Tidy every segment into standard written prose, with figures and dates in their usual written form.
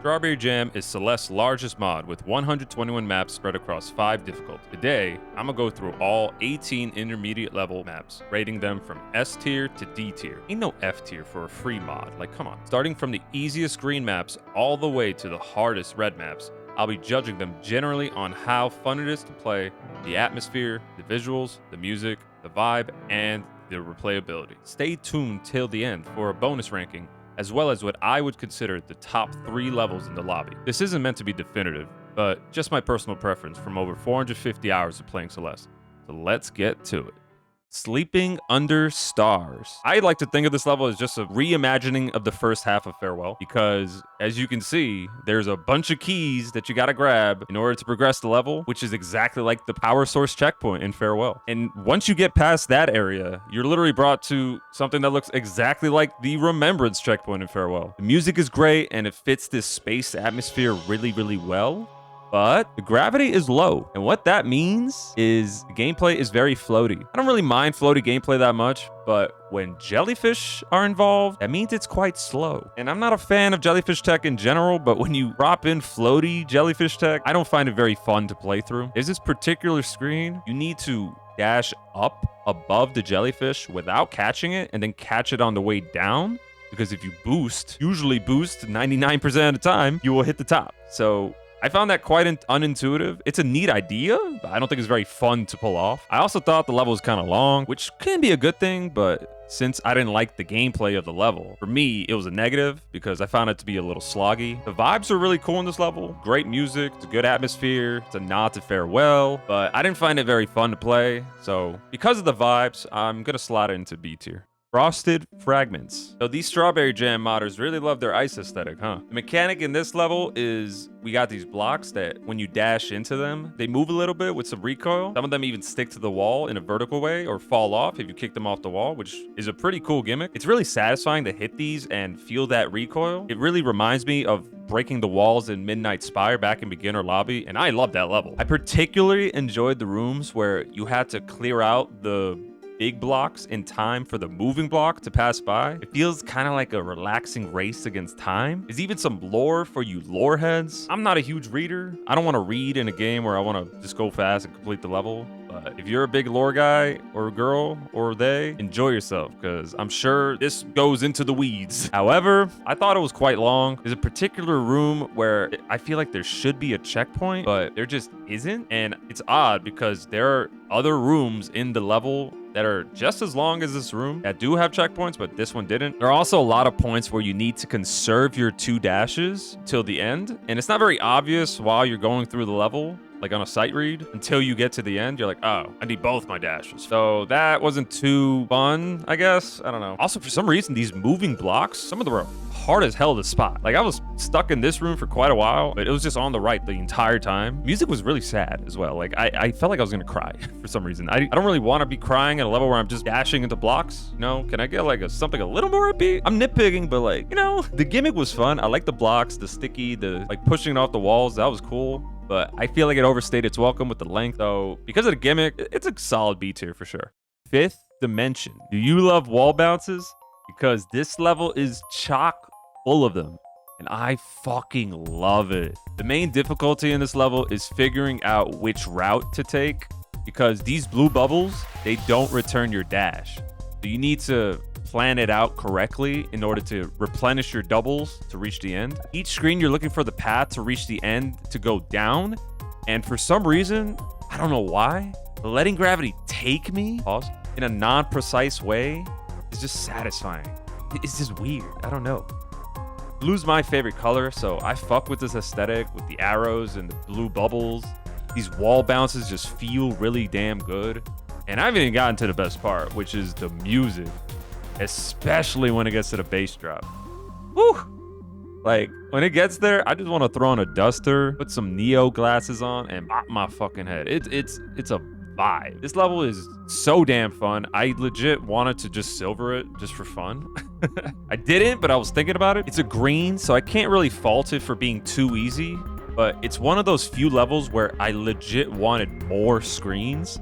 Strawberry Jam is Celeste's largest mod with 121 maps spread across 5 difficulties. Today, I'm gonna go through all 18 intermediate level maps, rating them from S tier to D tier. Ain't no F tier for a free mod, like come on. Starting from the easiest green maps all the way to the hardest red maps, I'll be judging them generally on how fun it is to play, the atmosphere, the visuals, the music, the vibe, and the replayability. Stay tuned till the end for a bonus ranking, as well as what I would consider the top 3 levels in the lobby. This isn't meant to be definitive, but just my personal preference from over 450 hours of playing Celeste. So let's get to it. Sleeping Under Stars. I like to think of this level as just a reimagining of the first half of Farewell, because as you can see, there's a bunch of keys that you gotta grab in order to progress the level, which is exactly like the power source checkpoint in Farewell. And once you get past that area, you're literally brought to something that looks exactly like the Remembrance checkpoint in Farewell. The music is great and it fits this space atmosphere really, really well. But the gravity is low, and what that means is the gameplay is very floaty. I don't really mind floaty gameplay that much, but when jellyfish are involved, that means it's quite slow. And I'm not a fan of jellyfish tech in general, but when you drop in floaty jellyfish tech, I don't find it very fun to play through. There's this particular screen, you need to dash up above the jellyfish without catching it, and then catch it on the way down. Because if you usually boost 99% of the time, you will hit the top. So I found that quite unintuitive. It's a neat idea, but I don't think it's very fun to pull off. I also thought the level was kind of long, which can be a good thing, but since I didn't like the gameplay of the level, for me, it was a negative because I found it to be a little sloggy. The vibes are really cool in this level. Great music, it's a good atmosphere, it's a nod to Farewell, but I didn't find it very fun to play. So because of the vibes, I'm gonna slot it into B tier. Frosted Fragments. So these Strawberry Jam modders really love their ice aesthetic, huh? The mechanic in this level is we got these blocks that when you dash into them, they move a little bit with some recoil. Some of them even stick to the wall in a vertical way or fall off if you kick them off the wall, which is a pretty cool gimmick. It's really satisfying to hit these and feel that recoil. It really reminds me of breaking the walls in Midnight Spire back in beginner lobby, and I love that level. I particularly enjoyed the rooms where you had to clear out the big blocks in time for the moving block to pass by. It feels kind of like a relaxing race against time. There's even some lore for you lore heads. I'm not a huge reader. I don't want to read in a game where I want to just go fast and complete the level. But if you're a big lore guy or girl or they, enjoy yourself because I'm sure this goes into the weeds. However, I thought it was quite long. There's a particular room where I feel like there should be a checkpoint, but there just isn't. And it's odd because there are other rooms in the level that are just as long as this room that do have checkpoints, but this one didn't. There are also a lot of points where you need to conserve your 2 dashes till the end. And it's not very obvious while you're going through the level, like on a sight read, until you get to the end. You're like, oh, I need both my dashes. So that wasn't too fun, I guess. I don't know. Also, for some reason, these moving blocks, some of them are hard as hell to spot. Like I was stuck in this room for quite a while, but it was just on the right the entire time. Music was really sad as well. Like I felt like I was gonna cry for some reason. I don't really want to be crying at a level where I'm just dashing into blocks. No, can I get like something a little more upbeat? I'm nitpicking, but like, you know, the gimmick was fun. I like the blocks, the sticky, the like pushing it off the walls. That was cool. But I feel like it overstayed its welcome with the length. So because of the gimmick, it's a solid B tier for sure. Fifth Dimension. Do you love wall bounces? Because this level is chock full of them, and I fucking love it. The main difficulty in this level is figuring out which route to take, because these blue bubbles, they don't return your dash. So you need to plan it out correctly in order to replenish your doubles to reach the end. Each screen, you're looking for the path to reach the end to go down, and for some reason, I don't know why, letting gravity take me in a non-precise way is just satisfying. It's just weird. I don't know. Blue's my favorite color, so I fuck with this aesthetic with the arrows and the blue bubbles. These wall bounces just feel really damn good. And I haven't even gotten to the best part, which is the music, especially when it gets to the bass drop. Woo! Like, when it gets there, I just want to throw on a duster, put some Neo glasses on, and bop my fucking head. It's a vibe. This level is so damn fun. I legit wanted to just silver it just for fun. I didn't, but I was thinking about it. It's a green, so I can't really fault it for being too easy, but it's one of those few levels where I legit wanted more screens.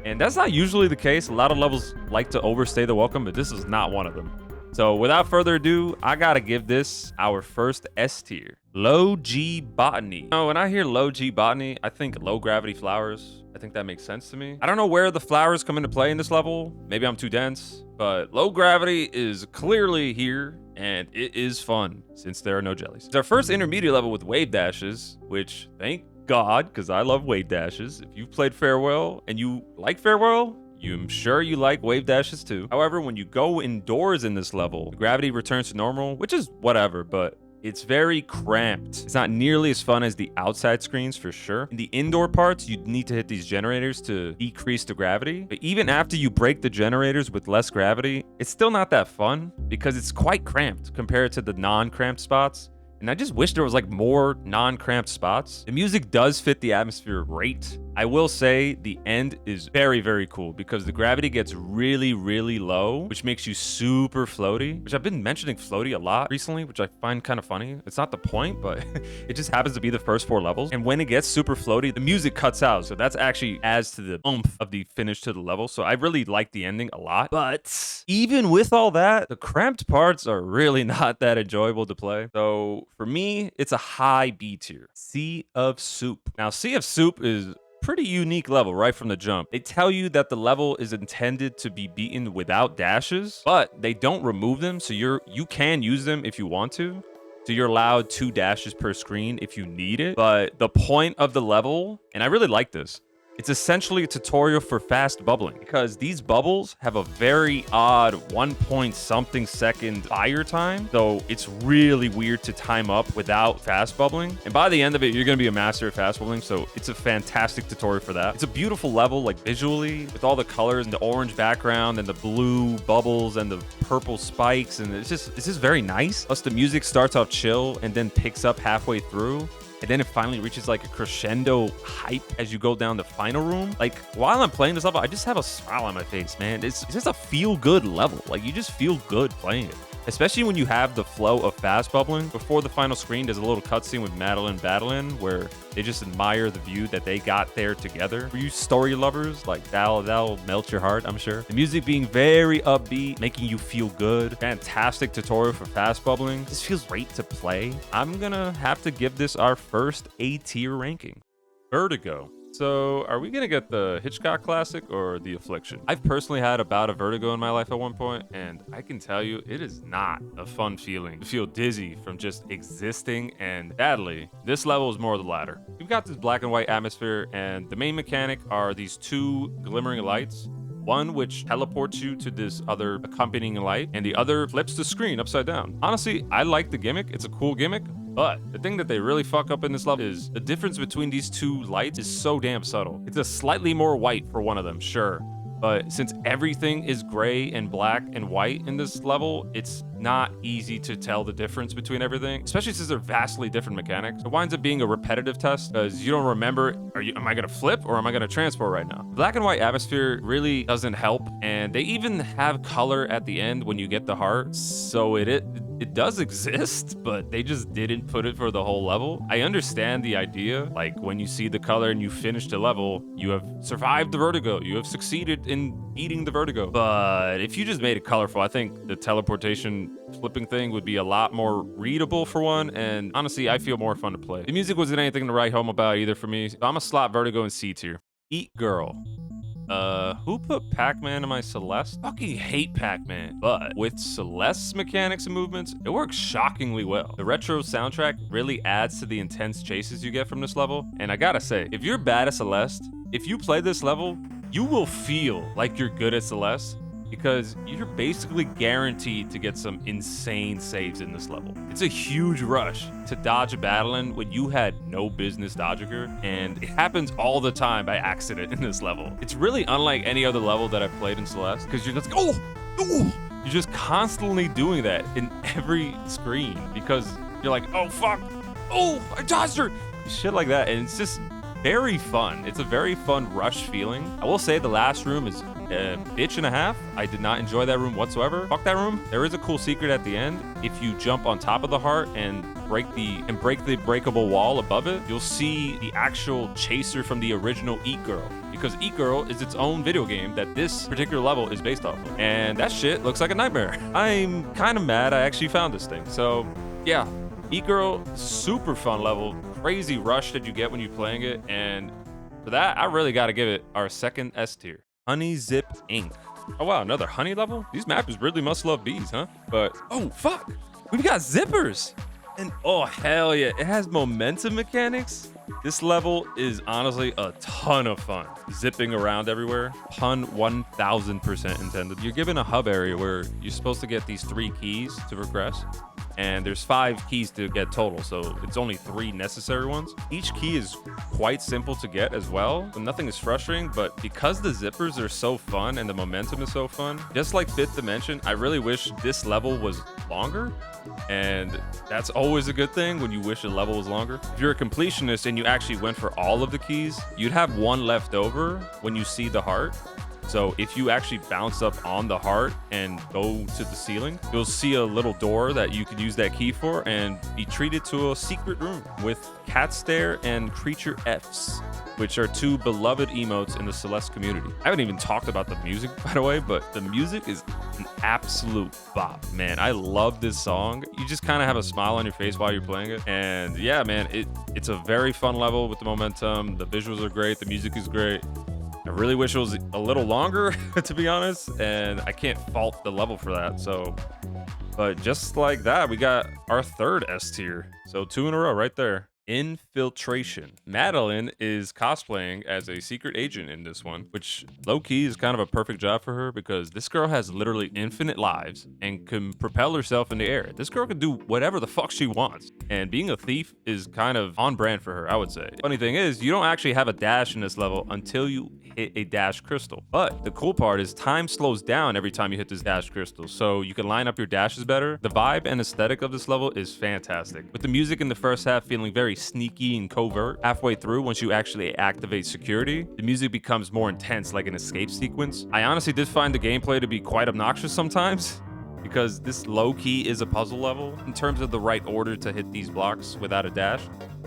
And that's not usually the case. A lot of levels like to overstay the welcome, but this is not one of them. So without further ado, I gotta give this our first S tier. Low G botany. Oh, when I hear low G botany, I think low gravity flowers. I think that makes sense to me. I don't know where the flowers come into play in this level. Maybe I'm too dense, but low gravity is clearly here, and it is fun since there are no jellies. It's our first intermediate level with wave dashes, which thank God, because I love wave dashes. If you've played Farewell and you like Farewell, I'm sure you like wave dashes too. However, when you go indoors in this level, the gravity returns to normal, which is whatever, but it's very cramped. It's not nearly as fun as the outside screens for sure. In the indoor parts, you need to hit these generators to decrease the gravity. But even after you break the generators with less gravity, it's still not that fun because it's quite cramped compared to the non-cramped spots. And I just wish there was like more non-cramped spots. The music does fit the atmosphere great. I will say the end is very, very cool because the gravity gets really, really low, which makes you super floaty, which I've been mentioning floaty a lot recently, which I find kind of funny. It's not the point, but it just happens to be the first 4 levels. And when it gets super floaty, the music cuts out. So that's actually adds to the oomph of the finish to the level. So I really like the ending a lot. But even with all that, the cramped parts are really not that enjoyable to play. So for me, it's a high B tier. Sea of Soup. Now, Sea of Soup is pretty unique level right from the jump. They tell you that the level is intended to be beaten without dashes, but they don't remove them, so you can use them if you want to. So you're allowed 2 dashes per screen if you need it. But the point of the level, and I really like this, it's essentially a tutorial for fast bubbling because these bubbles have a very odd 1 point something second fire time. So it's really weird to time up without fast bubbling. And by the end of it, you're going to be a master at fast bubbling. So it's a fantastic tutorial for that. It's a beautiful level, like visually with all the colors and the orange background and the blue bubbles and the purple spikes. And it's just very nice. Plus the music starts off chill and then picks up halfway through. And then it finally reaches like a crescendo hype as you go down the final room. Like while I'm playing this level, I just have a smile on my face, man. It's just a feel good level. Like you just feel good playing it. Especially when you have the flow of fast bubbling. Before the final screen, there's a little cutscene with Madeline battling where they just admire the view that they got there together. For you story lovers, like that'll melt your heart, I'm sure. The music being very upbeat, making you feel good. Fantastic tutorial for fast bubbling. This feels great to play. I'm gonna have to give this our first A tier ranking. Vertigo. So are we gonna get the Hitchcock classic or the Affliction? I've personally had a bout of vertigo in my life at one point, and I can tell you it is not a fun feeling to feel dizzy from just existing, and sadly, this level is more of the latter. You've got this black and white atmosphere, and the main mechanic are these 2 glimmering lights. One which teleports you to this other accompanying light, and the other flips the screen upside down. Honestly, I like the gimmick. It's a cool gimmick. But the thing that they really fuck up in this level is the difference between these 2 lights is so damn subtle. It's a slightly more white for one of them, sure. But since everything is gray and black and white in this level, it's not easy to tell the difference between everything, especially since they're vastly different mechanics. It winds up being a repetitive test because you don't remember, am I gonna flip or am I gonna transport right now? Black and white atmosphere really doesn't help, and they even have color at the end when you get the heart, so it does exist, but they just didn't put it for the whole level. I understand the idea, like when you see the color and you finish the level, you have survived the vertigo, you have succeeded in beating the vertigo. But if you just made it colorful, I think the teleportation flipping thing would be a lot more readable for one, and honestly, I feel more fun to play. The music wasn't anything to write home about either for me, so I'm gonna slot vertigo in C tier. Eat Girl. Who put Pac-Man in my Celeste? Fucking hate Pac-Man. But with Celeste's mechanics and movements, it works shockingly well. The retro soundtrack really adds to the intense chases you get from this level. And I gotta say, if you're bad at Celeste, if you play this level, you will feel like you're good at Celeste because you're basically guaranteed to get some insane saves in this level. It's a huge rush to dodge a battling when you had no business dodging her, and it happens all the time by accident in this level. It's really unlike any other level that I've played in Celeste because you're just like, oh, you're just constantly doing that in every screen because you're like, oh fuck, oh, I dodged her, shit like that, and it's just very fun. It's a very fun rush feeling. I will say the last room is a bitch and a half. I did not enjoy that room whatsoever. Fuck that room. There is a cool secret at the end. If you jump on top of the heart and break the breakable wall above it, you'll see the actual chaser from the original Eat Girl. Because Eat Girl is its own video game that this particular level is based off of. And that shit looks like a nightmare. I'm kind of mad I actually found this thing. So yeah, E-Girl, super fun level, crazy rush that you get when you're playing it, and for that, I really got to give it our second S tier. Honey Zip Inc. Oh wow, another honey level? These mappers really must love bees, huh? But, oh fuck, we've got zippers. And oh hell yeah, it has momentum mechanics. This level is honestly a ton of fun. Zipping around everywhere, pun 1000% intended. You're given a hub area where you're supposed to get these 3 keys to progress. And there's 5 keys to get total, so it's only 3 necessary ones. Each key is quite simple to get as well, so nothing is frustrating, but because the zippers are so fun and the momentum is so fun, just like 5th Dimension, I really wish this level was longer, and that's always a good thing when you wish a level was longer. If you're a completionist and you actually went for all of the keys, you'd have 1 left over when you see the heart. So if you actually bounce up on the heart and go to the ceiling, you'll see a little door that you could use that key for and be treated to a secret room with Cat Stare and Creature Fs, which are 2 beloved emotes in the Celeste community. I haven't even talked about the music, by the way, but the music is an absolute bop, man. I love this song. You just kind of have a smile on your face while you're playing it. And yeah, man, it's a very fun level with the momentum. The visuals are great. The music is great. I really wish it was a little longer, to be honest, and I can't fault the level for that. So, but just like that, we got our 3rd S tier. So 2 in a row right there. Infiltration. Madeline is cosplaying as a secret agent in this one, which low-key is kind of a perfect job for her because this girl has literally infinite lives and can propel herself in the air. This girl can do whatever the fuck she wants, and being a thief is kind of on brand for her, I would say. Funny thing is, you don't actually have a dash in this level until you hit a dash crystal, but the cool part is time slows down every time you hit this dash crystal, so you can line up your dashes better. The vibe and aesthetic of this level is fantastic, with the music in the first half feeling very sneaky and covert. Halfway through, once you actually activate security, the music becomes more intense, like an escape sequence. I honestly did find the gameplay to be quite obnoxious sometimes, because this low-key is a puzzle level in terms of the right order to hit these blocks without a dash.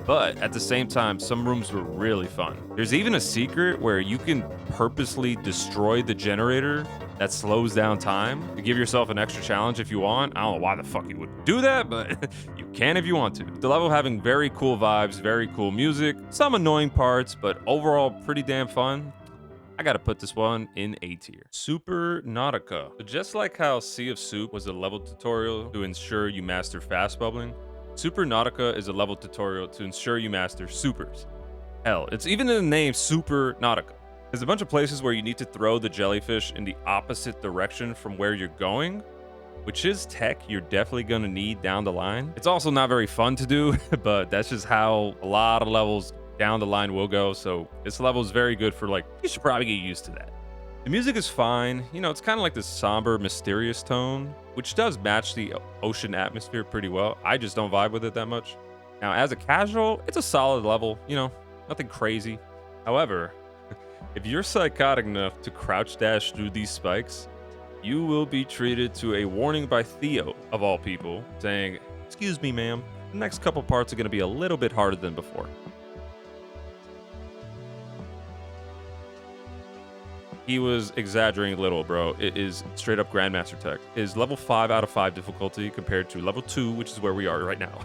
But at the same time, some rooms were really fun. There's even a secret where you can purposely destroy the generator that slows down time to give yourself an extra challenge if you want. I don't know why the fuck you would do that, but you can if you want to. The level having very cool vibes, very cool music, some annoying parts, but overall pretty damn fun. I gotta put this one in A tier. Super Nautica. So just like how Sea of Soup was a level tutorial to ensure you master fast bubbling, Super Nautica is a level tutorial to ensure you master supers. Hell, it's even in the name Super Nautica. There's a bunch of places where you need to throw the jellyfish in the opposite direction from where you're going, which is tech you're definitely gonna need down the line. It's also not very fun to do, but that's just how a lot of levels down the line will go. So this level is very good for, like, you should probably get used to that. The music is fine. You know, it's kind of like this somber, mysterious tone, which does match the ocean atmosphere pretty well. I just don't vibe with it that much. Now, as a casual, it's a solid level, you know, nothing crazy. However, if you're psychotic enough to crouch dash through these spikes, you will be treated to a warning by Theo, of all people, saying, "Excuse me, ma'am, the next couple parts are going to be a little bit harder than before." He was exaggerating a little, bro. It is straight up Grandmaster tech. It is level 5 out of 5 difficulty compared to level 2, which is where we are right now.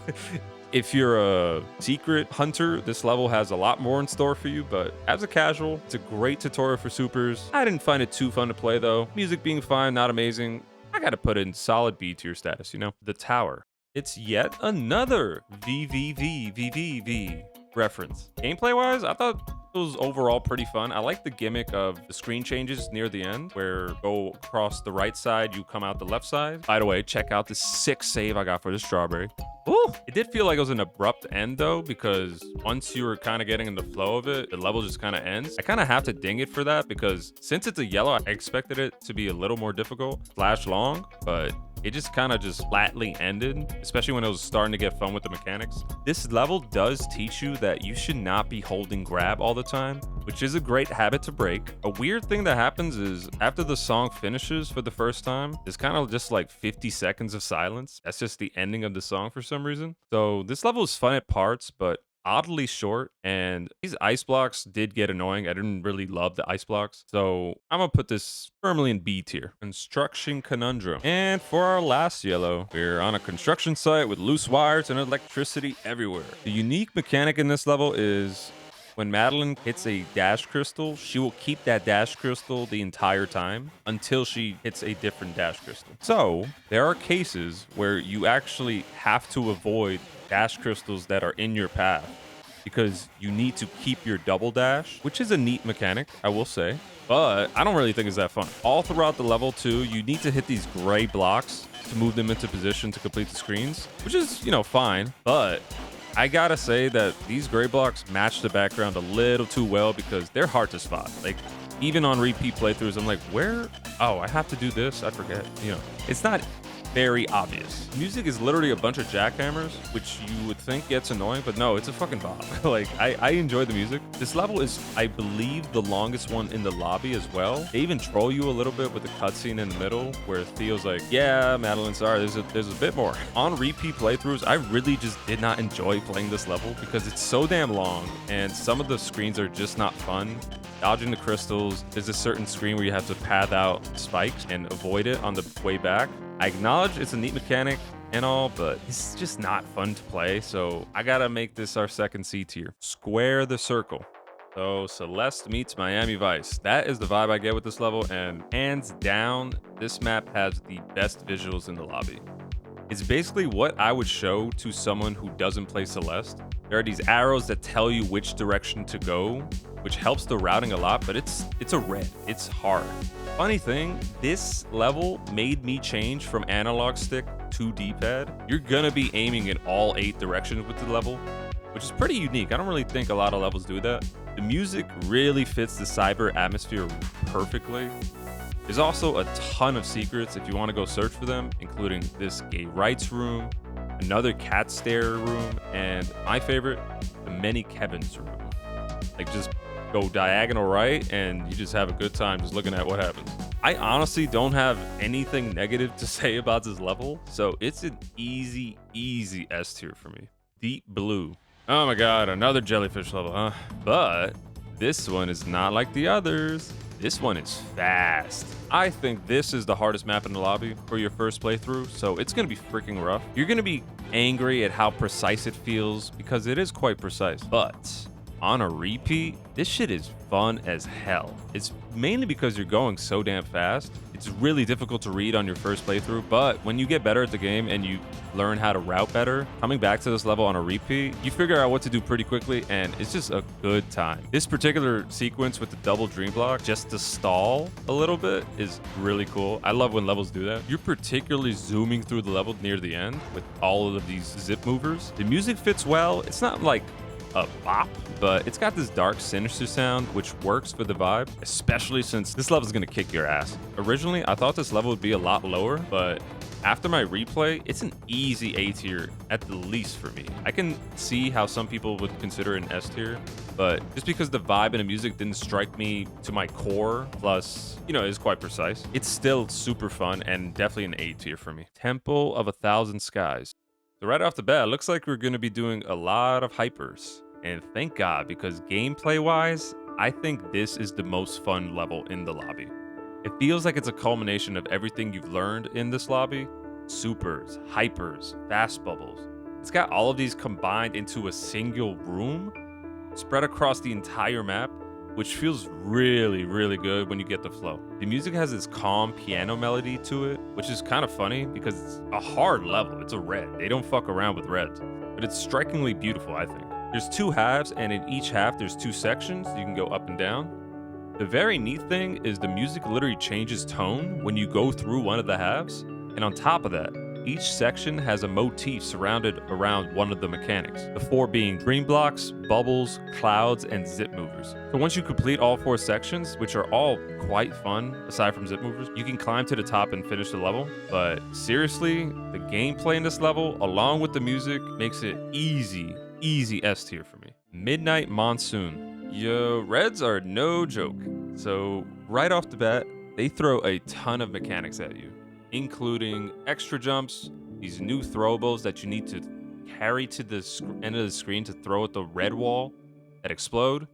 If you're a secret hunter, this level has a lot more in store for you, but as a casual, it's a great tutorial for supers. I didn't find it too fun to play though. Music being fine, not amazing. I gotta put it in solid B tier status, you know? The Tower. It's yet another VVV reference. Gameplay wise, I thought it was overall pretty fun. I like the gimmick of the screen changes near the end, where go across the right side, you come out the left side. By the way, check out the sick save I got for the strawberry. Ooh, it did feel like it was an abrupt end though, because once you were kind of getting in the flow of it, the level just kind of ends. I kind of have to ding it for that, because since it's a yellow, I expected it to be a little more difficult / long, but it just kind of just flatly ended, especially when it was starting to get fun with the mechanics. This level does teach you that you should not be holding grab all the time, which is a great habit to break. A weird thing that happens is after the song finishes for the first time, there's kind of just like 50 seconds of silence. That's just the ending of the song for some reason. So this level is fun at parts, but oddly short, and these ice blocks did get annoying. I didn't really love the ice blocks, so I'm gonna put this firmly in B tier. Construction conundrum. And for our last yellow, we're on a construction site with loose wires and electricity everywhere. The unique mechanic in this level is when Madeline hits a dash crystal, she will keep that dash crystal the entire time until she hits a different dash crystal. So there are cases where you actually have to avoid dash crystals that are in your path because you need to keep your double dash, which is a neat mechanic, I will say. But I don't really think it's that fun. All throughout the level too, you need to hit these gray blocks to move them into position to complete the screens, which is, you know, fine. But I gotta say that these gray blocks match the background a little too well because they're hard to spot. Like, even on repeat playthroughs, I'm like, where? Oh, I have to do this? I forget. You know, it's not very obvious. Music is literally a bunch of jackhammers, which you would think gets annoying, but no, it's a fucking bop. Like, I enjoy the music. This level is, I believe, the longest one in the lobby as well. They even troll you a little bit with the cutscene in the middle where Theo's like, yeah, Madeline, sorry, there's a bit more. On repeat playthroughs, I really just did not enjoy playing this level because it's so damn long and some of the screens are just not fun. Dodging the crystals, there's a certain screen where you have to path out spikes and avoid it on the way back. I acknowledge it's a neat mechanic and all, but it's just not fun to play, so I gotta make this our second C tier. Square the circle. So Celeste meets Miami Vice. That is the vibe I get with this level, and hands down, this map has the best visuals in the lobby. It's basically what I would show to someone who doesn't play Celeste. There are these arrows that tell you which direction to go, which helps the routing a lot, but it's a red. It's hard. Funny thing, this level made me change from analog stick to D-pad. You're gonna be aiming in all 8 directions with the level, which is pretty unique. I don't really think a lot of levels do that. The music really fits the cyber atmosphere perfectly. There's also a ton of secrets if you want to go search for them, including this gay rights room, another cat stare room, and my favorite, the many Kevins room. Like, just go diagonal right and you just have a good time just looking at what happens. I honestly don't have anything negative to say about this level, so it's an easy S tier for me. Deep Blue. Oh my god, another jellyfish level, huh? But this one is not like the others. This one is fast. I think this is the hardest map in the lobby for your first playthrough, so it's gonna be freaking rough. You're gonna be angry at how precise it feels because it is quite precise, but on a repeat, this shit is fun as hell. It's mainly because you're going so damn fast. It's really difficult to read on your first playthrough, but when you get better at the game and you learn how to route better, coming back to this level on a repeat, you figure out what to do pretty quickly, and it's just a good time. This particular sequence with the double dream block, just to stall a little bit, is really cool. I love when levels do that. You're particularly zooming through the level near the end with all of these zip movers. The music fits well. It's not like a bop, but it's got this dark, sinister sound, which works for the vibe, especially since this level is going to kick your ass. Originally, I thought this level would be a lot lower, but after my replay, it's an easy A tier at the least for me. I can see how some people would consider it an S tier, but just because the vibe and the music didn't strike me to my core, plus, you know, it's quite precise, it's still super fun and definitely an A tier for me. Temple of a Thousand Skies. So right off the bat, it looks like we're going to be doing a lot of hypers. And thank God, because gameplay-wise, I think this is the most fun level in the lobby. It feels like it's a culmination of everything you've learned in this lobby. Supers, hypers, fast bubbles. It's got all of these combined into a single room, spread across the entire map, which feels really, really good when you get the flow. The music has this calm piano melody to it, which is kind of funny because it's a hard level. It's a red. They don't fuck around with reds, but it's strikingly beautiful, I think. There's 2 halves, and in each half, there's 2 sections. You can go up and down. The very neat thing is the music literally changes tone when you go through one of the halves. And on top of that, each section has a motif surrounded around one of the mechanics, the 4 being dream blocks, bubbles, clouds, and zip movers. So once you complete all 4 sections, which are all quite fun aside from zip movers, you can climb to the top and finish the level. But seriously, the gameplay in this level, along with the music, makes it easy S tier for me. Midnight Monsoon. Yo, reds are no joke. So right off the bat, they throw a ton of mechanics at you, including extra jumps, these new throwables that you need to carry to the end of the screen to throw at the red wall that explode,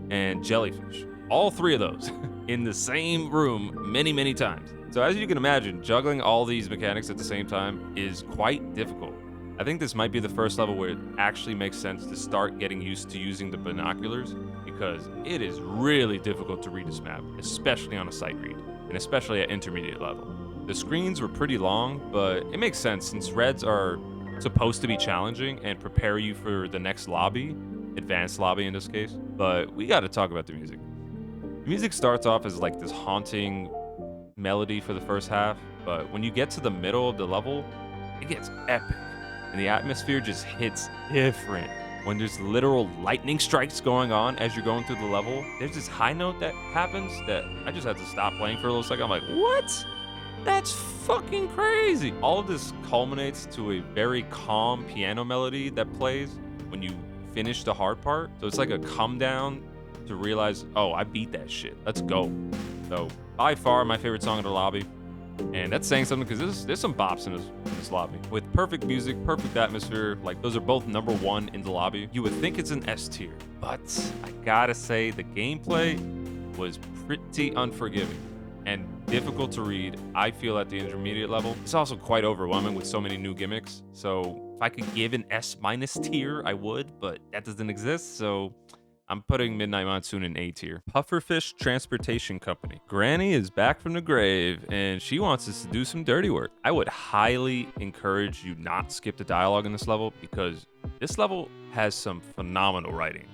and jellyfish. All three of those in the same room many, many times. So as you can imagine, juggling all these mechanics at the same time is quite difficult. I think this might be the first level where it actually makes sense to start getting used to using the binoculars, because it is really difficult to read this map, especially on a sight read, and especially at intermediate level. The screens were pretty long, but it makes sense since reds are supposed to be challenging and prepare you for the next lobby, advanced lobby in this case. But we gotta talk about the music. The music starts off as like this haunting melody for the first half, but when you get to the middle of the level, it gets epic, and the atmosphere just hits different. When there's literal lightning strikes going on as you're going through the level, there's this high note that happens that I just had to stop playing for a little second. I'm like, what? That's fucking crazy. All of this culminates to a very calm piano melody that plays when you finish the hard part. So it's like a come down to realize, oh, I beat that shit. Let's go. So by far my favorite song in the lobby. And that's saying something because there's some bops in this lobby. With perfect music, perfect atmosphere, like those are both #1 in the lobby. You would think it's an S tier, but I gotta say the gameplay was pretty unforgiving and difficult to read, I feel, at the intermediate level. It's also quite overwhelming with so many new gimmicks. So if I could give an S- tier, I would, but that doesn't exist, so I'm putting Midnight Monsoon in A tier. Pufferfish Transportation Company. Granny is back from the grave, and she wants us to do some dirty work. I would highly encourage you not skip the dialogue in this level, because this level has some phenomenal writing.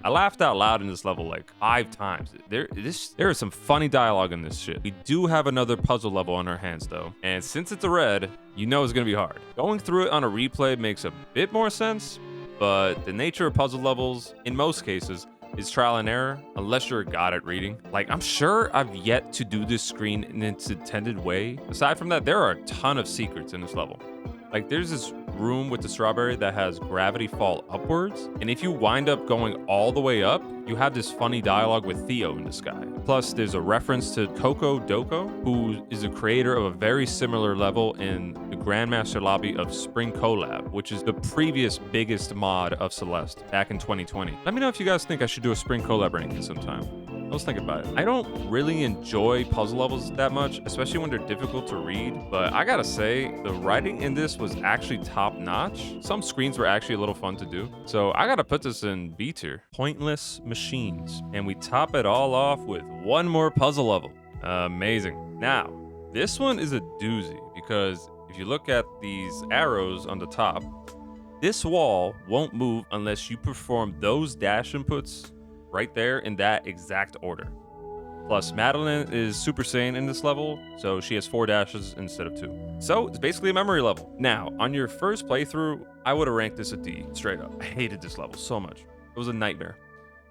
I laughed out loud in this level like 5 times. There is some funny dialogue in this shit. We do have another puzzle level on our hands though, and since it's a red, you know it's gonna be hard. Going through it on a replay makes a bit more sense, but the nature of puzzle levels, in most cases, is trial and error, unless you're a god at reading. Like, I'm sure I've yet to do this screen in its intended way. Aside from that, there are a ton of secrets in this level. Like, there's this room with the strawberry that has gravity fall upwards, and if you wind up going all the way up, you have this funny dialogue with Theo in the sky. Plus, there's a reference to Coco Doko, who is a creator of a very similar level in the Grandmaster lobby of Spring Collab, which is the previous biggest mod of Celeste back in 2020. Let me know if you guys think I should do a Spring Collab ranking sometime. Let's think about it. I don't really enjoy puzzle levels that much, especially when they're difficult to read, but I gotta say, the writing in this was actually top notch. Some screens were actually a little fun to do. So I gotta put this in B tier. Pointless Machines. And we top it all off with one more puzzle level. Amazing. Now, this one is a doozy, because if you look at these arrows on the top, this wall won't move unless you perform those dash inputs right there in that exact order. Plus, Madeline is Super Saiyan in this level, so she has 4 dashes instead of 2. So it's basically a memory level. Now, on your first playthrough, I would have ranked this a D, straight up. I hated this level so much. It was a nightmare.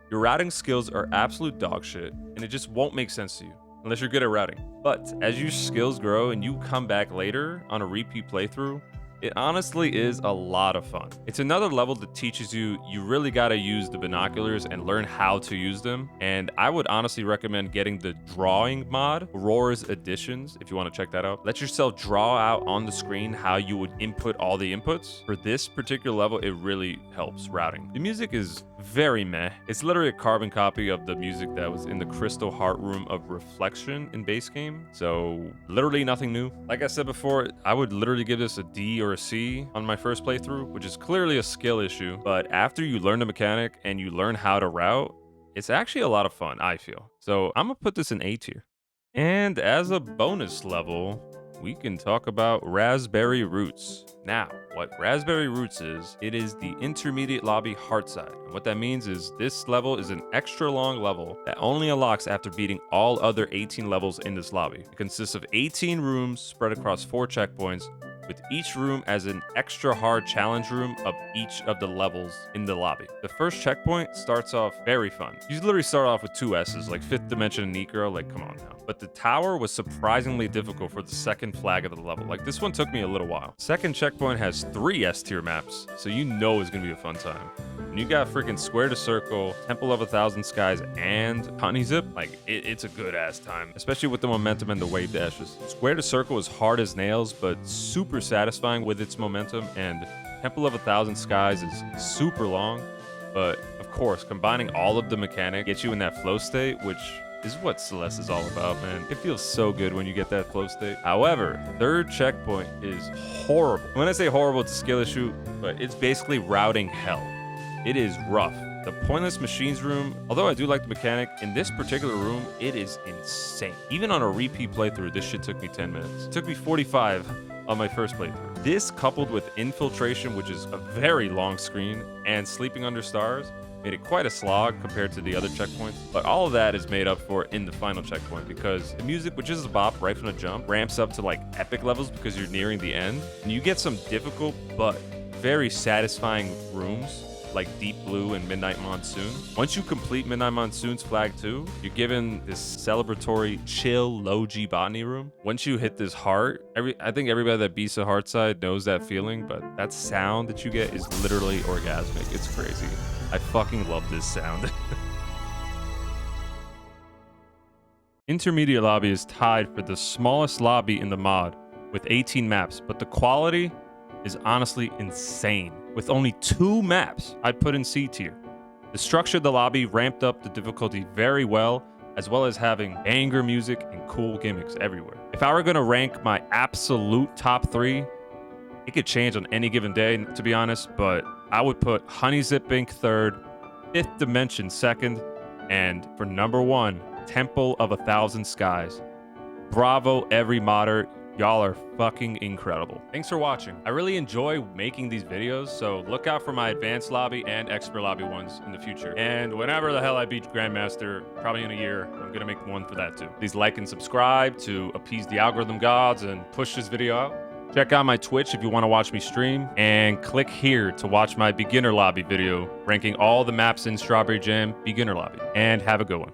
Your routing skills are absolute dog shit, and it just won't make sense to you unless you're good at routing. But as your skills grow and you come back later on a repeat playthrough, it honestly is a lot of fun. It's another level that teaches you really gotta use the binoculars and learn how to use them. And I would honestly recommend getting the drawing mod, Aurora's Editions, if you wanna check that out. Let yourself draw out on the screen how you would input all the inputs. For this particular level, it really helps routing. The music is very meh. It's literally a carbon copy of the music that was in the Crystal Heart Room of Reflection in base game. So literally nothing new. Like I said before, I would literally give this a D or a C on my first playthrough, which is clearly a skill issue. But after you learn the mechanic and you learn how to route, it's actually a lot of fun, I feel. So I'm gonna put this in A tier. And as a bonus level, we can talk about Raspberry Roots. Now, what Raspberry Roots is, it is the intermediate lobby Heartside. And what that means is this level is an extra long level that only unlocks after beating all other 18 levels in this lobby. It consists of 18 rooms spread across 4 checkpoints, with each room as an extra hard challenge room of each of the levels in the lobby. The first checkpoint starts off very fun. You literally start off with 2 S's, like 5th Dimension and Neat Girl, like come on now. But the tower was surprisingly difficult for the second flag of the level. Like this one took me a little while. Second checkpoint has 3 S tier maps, so you know it's gonna be a fun time. And you got freaking Square to Circle, Temple of 1,000 Skies, and Honey Zip. Like it's a good ass time, especially with the momentum and the wave dashes. Square to Circle is hard as nails, but super satisfying with its momentum, and Temple of a Thousand Skies is super long, but of course, combining all of the mechanic gets you in that flow state, which is what Celeste is all about, man. It feels so good when you get that flow state. However, third checkpoint is horrible. When I say horrible, it's a skill issue, but it's basically routing hell. It is rough. The Pointless Machines room, although I do like the mechanic, in this particular room, it is insane. Even on a repeat playthrough, this shit took me 10 minutes. It took me 45 on my first playthrough. This, coupled with Infiltration, which is a very long screen, and Sleeping Under Stars, made it quite a slog compared to the other checkpoints. But all of that is made up for in the final checkpoint, because the music, which is a bop right from the jump, ramps up to like epic levels because you're nearing the end. And you get some difficult but very satisfying rooms like Deep Blue and Midnight Monsoon. Once you complete Midnight Monsoon's Flag 2, you're given this celebratory, chill, low-G botany room. Once you hit this heart, I think everybody that beats the heart side knows that feeling, but that sound that you get is literally orgasmic. It's crazy. I fucking love this sound. Intermediate Lobby is tied for the smallest lobby in the mod with 18 maps, but the quality is honestly insane. With only 2 maps, I'd put in C tier. The structure of the lobby ramped up the difficulty very well as having banger music and cool gimmicks everywhere. If I were gonna rank my absolute top 3, it could change on any given day, to be honest, but I would put Honey Zip Inc. 3rd, Fifth Dimension 2nd, and for number 1, Temple of a Thousand Skies. Bravo, every modder. Y'all are fucking incredible. Thanks for watching. I really enjoy making these videos, so look out for my advanced lobby and expert lobby ones in the future. And whenever the hell I beat Grandmaster, probably in a year, I'm gonna make one for that too. Please like and subscribe to appease the algorithm gods and push this video out. Check out my Twitch if you want to watch me stream, and click here to watch my beginner lobby video ranking all the maps in Strawberry Jam beginner lobby. And have a good one.